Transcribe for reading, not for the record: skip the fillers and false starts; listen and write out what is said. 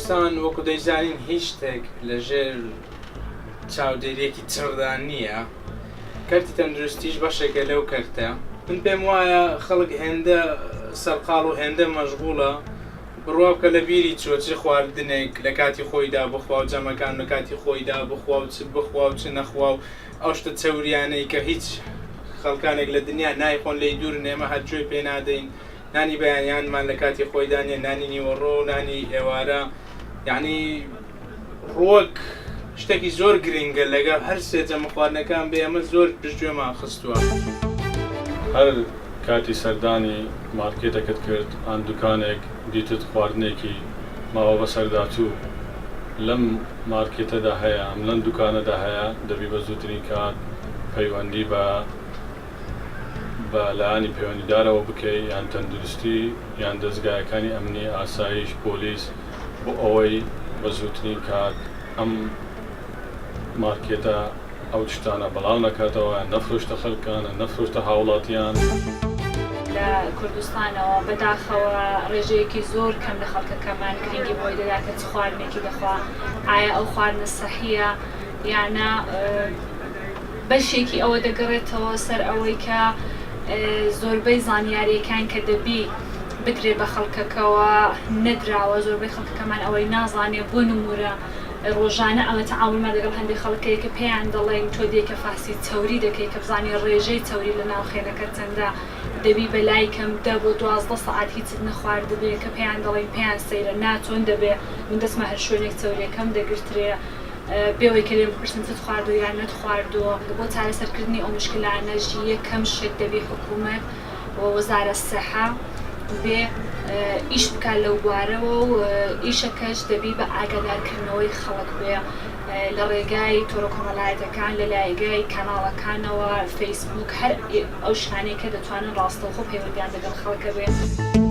کوردستان وەکو دەیزانین هیچ شتێک لەژێر چاودێریەکی چڕدان نییە. کەرتی تەندروستیش بەشێکە لەو کەرتە. من پێم وایە خەڵک هێندە سەرقاڵ و هێندە مەشغوڵە بڕوا بکە لە بیری چوە چ خواردنێک لە کاتی خۆیدا بخوا و جەمەکان لە کاتی خۆیدا بخوا و چ بخوا و چ نەخوا و ئەو شتە چەوریانەی کە هیچ خەڵکانێک لە دنیا نایخۆن لێی دوور نێمە هەرگوێ پێ نادەین. نانی بەیانیانمان لە کاتی خۆیدانە، نانی نیوەڕۆ، نانی ئێوارە، یعنی ڕووەک شتێکی زۆر گرنگە لەگەڵ هەر سێ جەمە خواردنەکان بێ ئەمە زۆر پشتگوێمان خستووە. هەر کاتی سەردانی مارکێتەکەت کرد ئان دوکانێک دیتت خواردنێکی ماوە بە سەرداچوو لەم مارکێتەدا هەیە، ئەم لەم دوکانەدا هەیە، دەبی بە زووترین کات پەیوەندی بە لایانی پەیوەندیدارەوە بکەی، یان تەندروستی یان دەستگایەکانی ئەمنی ئاسایش پۆلیس بۆ ئەوەی بە زووترین کات ئەم مارکێتە ئەو شتانە بەڵاو نەکاتەوە، نەفرۆشتە خەڵکانە، نەفرۆشتە هاوڵاتیان. لە کوردستانەوە بەداخەوە ڕێژەیەکی زۆر کەم لە خەڵکەکەمان گرنگی بۆی دەدا کە چ خواردنێکی دەخوا، ئایا ئەو خواردنە سەحیە یانە بەشێکی ئەوە دەگەڕێتەوە سەر ئەوەی کە زۆربەی زانیاریەکان کە دەبی بکرێ بە خەڵکەکەوە نەدراوە. زۆربەی خەڵکەکەمان ئەوەی نازانێ بۆ نمورە ڕۆژانە ئەمە تەعاملمان لەگەڵ هەندێک خەڵکەیە کە پێیان دەڵێن تۆ دێکە فاسی چەوری دەکەی کە بزانێ ڕێژەی چەوری لە ناو خێنەکە چەندە، دەبی بەلای کەم 10 بۆ 12 سەعات هیچت نەخوارد دەبێ کە پێیان دەڵێن پێیان سەیرە ناچۆن دەبێ من دەستمە هەر شوێنێک چەوریەکەم دەگرترێ بێەوەی کە لێ بپرسن چت خواردو یان نەتخواردووە. بۆ چارەسەرکردنی ئەو مشکلانەش یەکەم شت دەبێ حکوومەت و وەزارە سەحا بێ ئیش بکات لەو بوارەوە و ئیشەکەش دەبی بە ئاگادارکردنەوەی خەڵک بێ لە ڕێگای تۆڕە کۆمەڵایەتەکان، لە لایگای کاناڵەکانەوە، فەیسبوک، هەر ئەو شتانەی کە دەتوانن ڕاستەوخۆ پەیوەندیان لەگەڵ خەڵکە بێت.